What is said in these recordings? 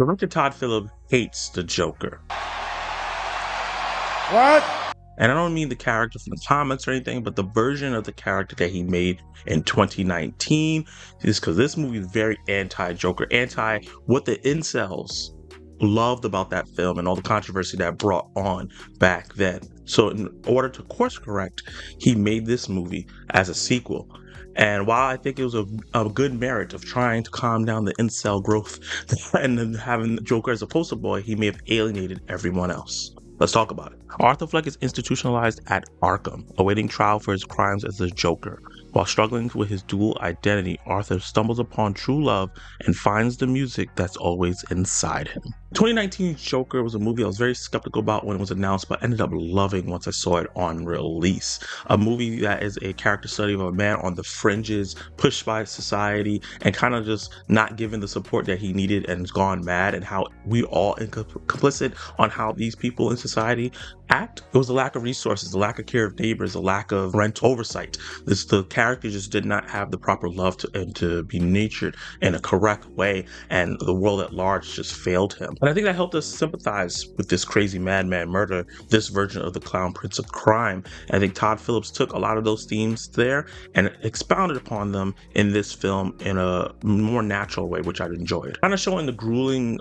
Director Todd Phillips hates the Joker. What? And I don't mean the character from the comics or anything, but the version of the character that he made in 2019 is because this movie is very anti-Joker, anti what the incels loved about that film and all the controversy that brought on back then. So in order to course correct, he made this movie as a sequel. And while I think it was a good merit of trying to calm down the incel growth and then having Joker as a poster boy, he may have alienated everyone else. Let's talk about it. Arthur Fleck is institutionalized at Arkham, awaiting trial for his crimes as the Joker. While struggling with his dual identity, Arthur stumbles upon true love and finds the music that's always inside him. 2019 Joker was a movie I was very skeptical about when it was announced, but ended up loving once I saw it on release. A movie that is a character study of a man on the fringes, pushed by society, and kind of just not given the support that he needed and has gone mad, and how we all complicit on how these people in society act. It was the lack of resources, the lack of care of neighbors, the lack of parental oversight. The character just did not have the proper love to be nurtured in a correct way, and the world at large just failed him. And I think that helped us sympathize with this crazy madman murder, this version of the Clown Prince of Crime. And I think Todd Phillips took a lot of those themes there and expounded upon them in this film in a more natural way, which I enjoyed. Kind of showing the grueling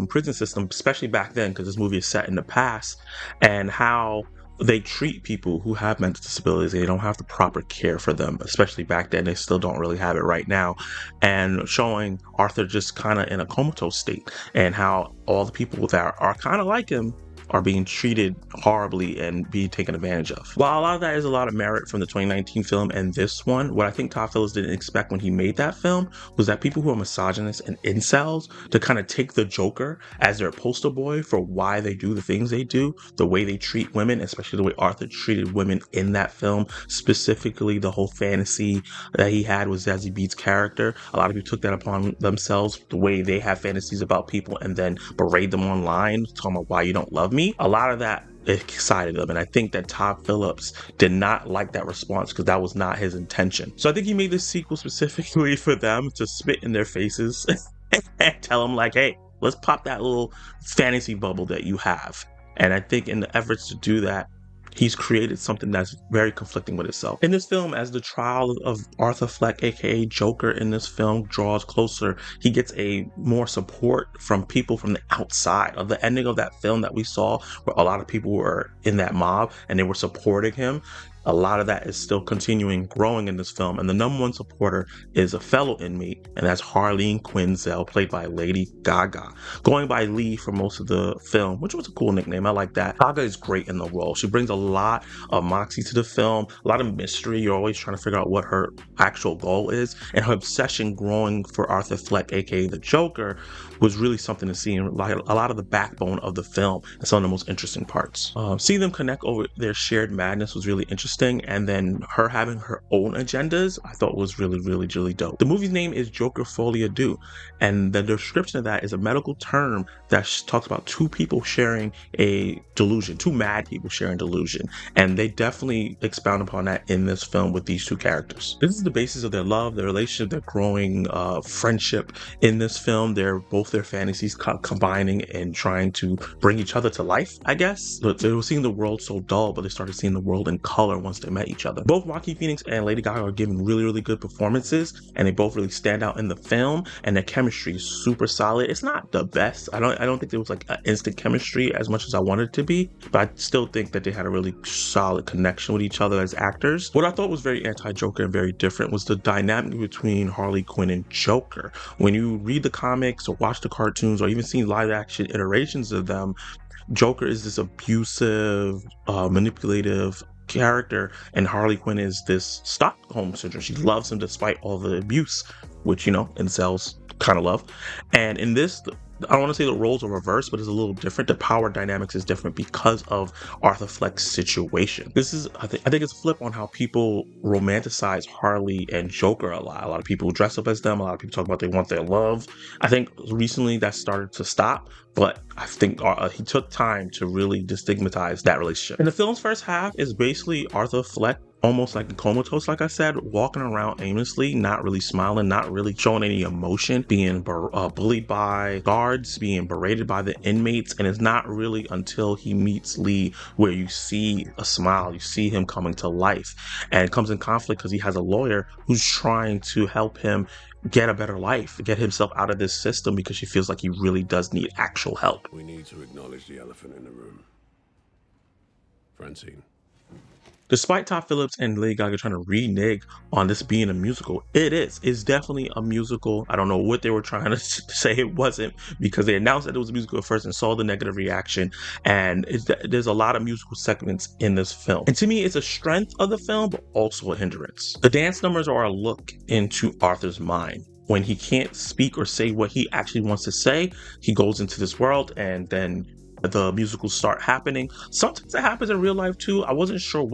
prison system, especially back then, because this movie is set in the past, and how they treat people who have mental disabilities. They don't have the proper care for them, especially back then. They still don't really have it right now. And showing Arthur just kind of in a comatose state, and how all the people that are kind of like him are being treated horribly and being taken advantage of. While a lot of that is a lot of merit from the 2019 film and this one, what I think Todd Phillips didn't expect when he made that film was that people who are misogynists and incels to kind of take the Joker as their poster boy for why they do the things they do, the way they treat women, especially the way Arthur treated women in that film, specifically the whole fantasy that he had with Zazie Beetz' character. A lot of people took that upon themselves, the way they have fantasies about people and then berate them online, talking about why you don't love me. A lot of that excited them, and I think that Todd Phillips did not like that response because that was not his intention. So I think he made this sequel specifically for them to spit in their faces and tell them like, hey, let's pop that little fantasy bubble that you have. And I think in the efforts to do that, he's created something that's very conflicting with itself. In this film, as the trial of Arthur Fleck, aka Joker, in this film draws closer, he gets a more support from people from the outside. Of the ending of that film that we saw, where a lot of people were in that mob and they were supporting him, a lot of that is still continuing, growing in this film. And the number one supporter is a fellow inmate, and that's Harleen Quinzel, played by Lady Gaga. Going by Lee for most of the film, which was a cool nickname. I like that. Gaga is great in the role. She brings a lot of moxie to the film, a lot of mystery. You're always trying to figure out what her actual goal is. And her obsession growing for Arthur Fleck, aka the Joker, was really something to see, and like a lot of the backbone of the film and some of the most interesting parts. Seeing them connect over their shared madness was really interesting, and then her having her own agendas I thought was really, really, really dope. The movie's name is Joker Folie A Deux, and the description of that is a medical term that talks about two people sharing a delusion, two mad people sharing delusion, and they definitely expound upon that in this film with these two characters. This is the basis of their love, their relationship, their growing friendship in this film. They're both their fantasies combining and trying to bring each other to life, I guess. But they were seeing the world so dull, but they started seeing the world in color once they met each other. Both Joaquin Phoenix and Lady Gaga are giving really, really good performances, and they both really stand out in the film, and their chemistry is super solid. It's not the best. I don't think there was like an instant chemistry as much as I wanted it to be, but I still think that they had a really solid connection with each other as actors. What I thought was very anti-Joker and very different was the dynamic between Harley Quinn and Joker. When you read the comics or watch the cartoons or even see live action iterations of them, Joker is this abusive, manipulative character, and Harley Quinn is this Stockholm syndrome. She loves him despite all the abuse, which, you know, incels kind of love. And in this, I don't want to say the roles are reversed, but it's a little different. The power dynamics is different because of Arthur Fleck's situation. This is, I think it's a flip on how people romanticize Harley and Joker a lot. A lot of people dress up as them. A lot of people talk about they want their love. I think recently that started to stop, but I think he took time to really destigmatize that relationship. And the film's first half is basically Arthur Fleck almost like comatose, like I said, walking around aimlessly, not really smiling, not really showing any emotion, being bullied by guards, being berated by the inmates. And it's not really until he meets Lee where you see a smile, you see him coming to life, and it comes in conflict because he has a lawyer who's trying to help him get a better life, get himself out of this system, because she feels like he really does need actual help. We need to acknowledge the elephant in the room. Francine. Despite Todd Phillips and Lady Gaga trying to renege on this being a musical, it is. It's definitely a musical. I don't know what they were trying to say it wasn't, because they announced that it was a musical at first and saw the negative reaction. And there's a lot of musical segments in this film. And to me, it's a strength of the film, but also a hindrance. The dance numbers are a look into Arthur's mind. When he can't speak or say what he actually wants to say, he goes into this world, and then the musicals start happening. Sometimes it happens in real life too. I wasn't sure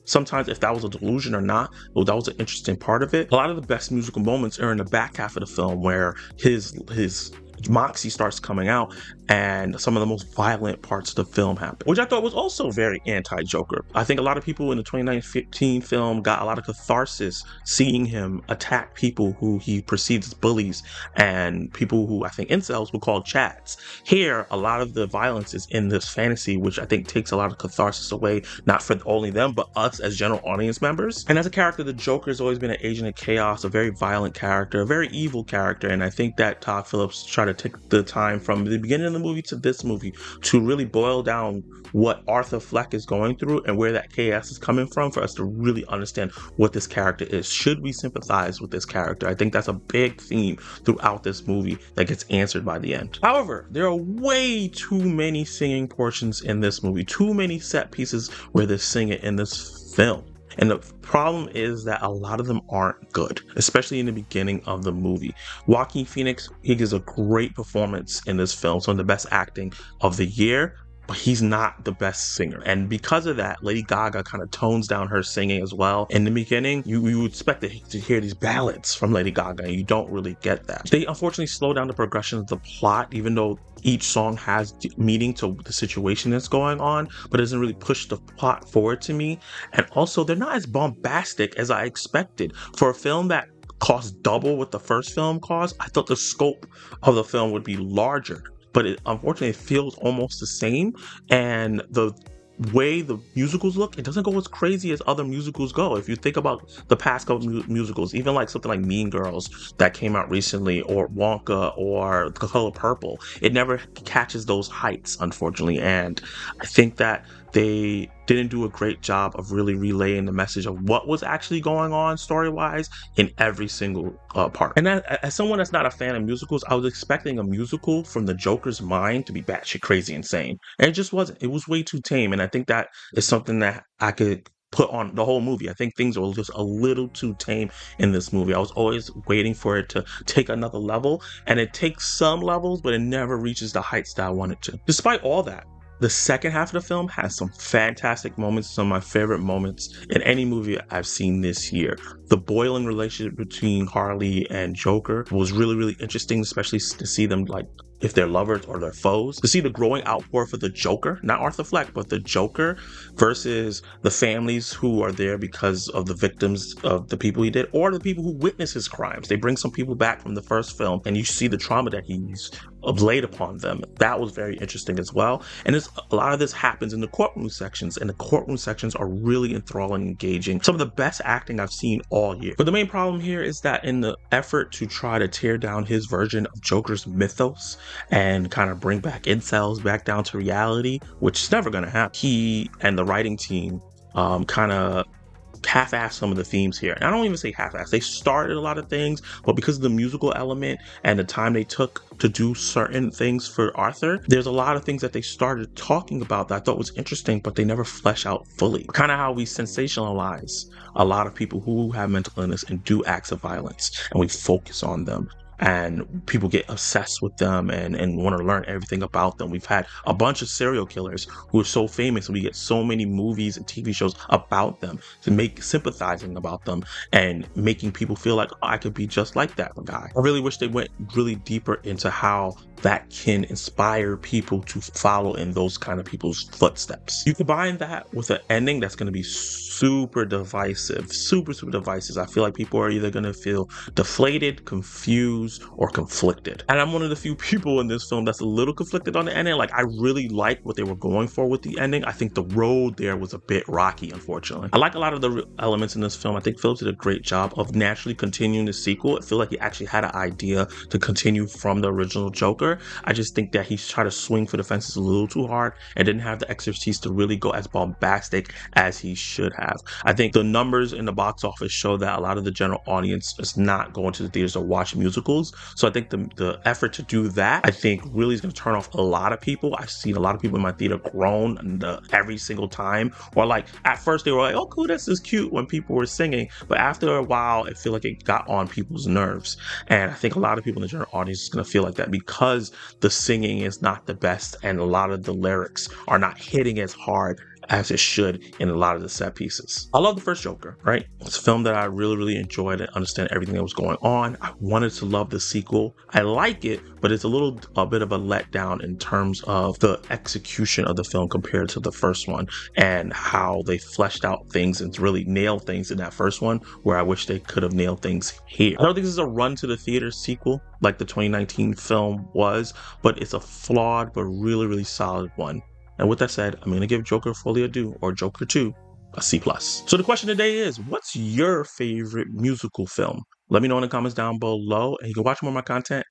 sometimes if that was a delusion or not. Well, that was an interesting part of it. A lot of the best musical moments are in the back half of the film, where his moxie starts coming out and some of the most violent parts of the film happen, which I thought was also very anti-Joker. I think a lot of people in the 2015 film got a lot of catharsis seeing him attack people who he perceives as bullies and people who I think incels would call chads. Here, a lot of the violence is in this fantasy, which I think takes a lot of catharsis away, not for only them, but us as general audience members. And as a character, the Joker has always been an agent of chaos, a very violent character, a very evil character, and I think that Todd Phillips tried to take the time from the beginning of the movie to this movie to really boil down what Arthur Fleck is going through and where that chaos is coming from, for us to really understand what this character is. Should we sympathize with this character? I think that's a big theme throughout this movie that gets answered by the end. However, there are way too many singing portions in this movie, too many set pieces where they're singing in this film. And the problem is that a lot of them aren't good, especially in the beginning of the movie. Joaquin Phoenix, he gives a great performance in this film, some of the best acting of the year, but he's not the best singer. And because of that, Lady Gaga kind of tones down her singing as well. In the beginning, you expect to hear these ballads from Lady Gaga, and you don't really get that. They unfortunately slow down the progression of the plot, even though each song has meaning to the situation that's going on, but it doesn't really push the plot forward to me. And also, they're not as bombastic as I expected. For a film that cost double what the first film cost, I thought the scope of the film would be larger. But unfortunately, it feels almost the same. And the way the musicals look, it doesn't go as crazy as other musicals go. If you think about the past couple musicals, even like something like Mean Girls that came out recently, or Wonka, or The Color Purple, it never catches those heights, unfortunately. And I think that they didn't do a great job of really relaying the message of what was actually going on story-wise in every single part. And as someone that's not a fan of musicals, I was expecting a musical from the Joker's mind to be batshit crazy insane. And it just wasn't. It was way too tame. And I think that is something that I could put on the whole movie. I think things were just a little too tame in this movie. I was always waiting for it to take another level, and it takes some levels, but it never reaches the heights that I wanted to. Despite all that, the second half of the film has some fantastic moments, some of my favorite moments in any movie I've seen this year. The boiling relationship between Harley and Joker was really, really interesting, especially to see them, like, if they're lovers or they're foes. To see the growing outpour for the Joker, not Arthur Fleck, but the Joker, versus the families who are there because of the victims of the people he did, or the people who witness his crimes. They bring some people back from the first film, and you see the trauma that he's laid upon them. That was very interesting as well. And a lot of this happens in the courtroom sections, and the courtroom sections are really enthralling and engaging. Some of the best acting I've seen all year. But the main problem here is that in the effort to try to tear down his version of Joker's mythos and kind of bring back incels back down to reality, which is never going to happen, he and the writing team kind of half-ass some of the themes here. And I don't even say half-ass. They started a lot of things, but because of the musical element and the time they took to do certain things for Arthur, there's a lot of things that they started talking about that I thought was interesting, but they never flesh out fully. Kind of how we sensationalize a lot of people who have mental illness and do acts of violence, and we focus on them. And people get obsessed with them and want to learn everything about them. We've had a bunch of serial killers who are so famous, and we get so many movies and TV shows about them to make sympathizing about them and making people feel like, oh, I could be just like that guy. I really wish they went really deeper into how that can inspire people to follow in those kind of people's footsteps. You combine that with an ending that's going to be super divisive. I feel like people are either going to feel deflated, confused, or conflicted. And I'm one of the few people in this film that's a little conflicted on the ending. Like, I really like what they were going for with the ending. I think the road there was a bit rocky, unfortunately. I like a lot of the elements in this film. I think Phillips did a great job of naturally continuing the sequel. I feel like he actually had an idea to continue from the original Joker. I just think that he tried to swing for the fences a little too hard and didn't have the expertise to really go as bombastic as he should have. I think the numbers in the box office show that a lot of the general audience is not going to the theaters to watch musicals. So I think the effort to do that, I think, really is going to turn off a lot of people. I've seen a lot of people in my theater groan every single time, or like at first they were like, oh cool, this is cute when people were singing, but after a while I feel like it got on people's nerves. And I think a lot of people in the general audience is going to feel like that because the singing is not the best and a lot of the lyrics are not hitting as hard as it should in a lot of the set pieces. I love the first Joker, right? It's a film that I really enjoyed and understand everything that was going on. I wanted to love the sequel. I like it, but it's a bit of a letdown in terms of the execution of the film compared to the first one and how they fleshed out things and really nailed things in that first one, where I wish they could have nailed things here. I don't think this is a run to the theater sequel like the 2019 film was, but it's a flawed but really solid one. And with that said, I'm going to give Joker Folie A Deux, or Joker 2, a C+. So the question today is, what's your favorite musical film? Let me know in the comments down below, and you can watch more of my content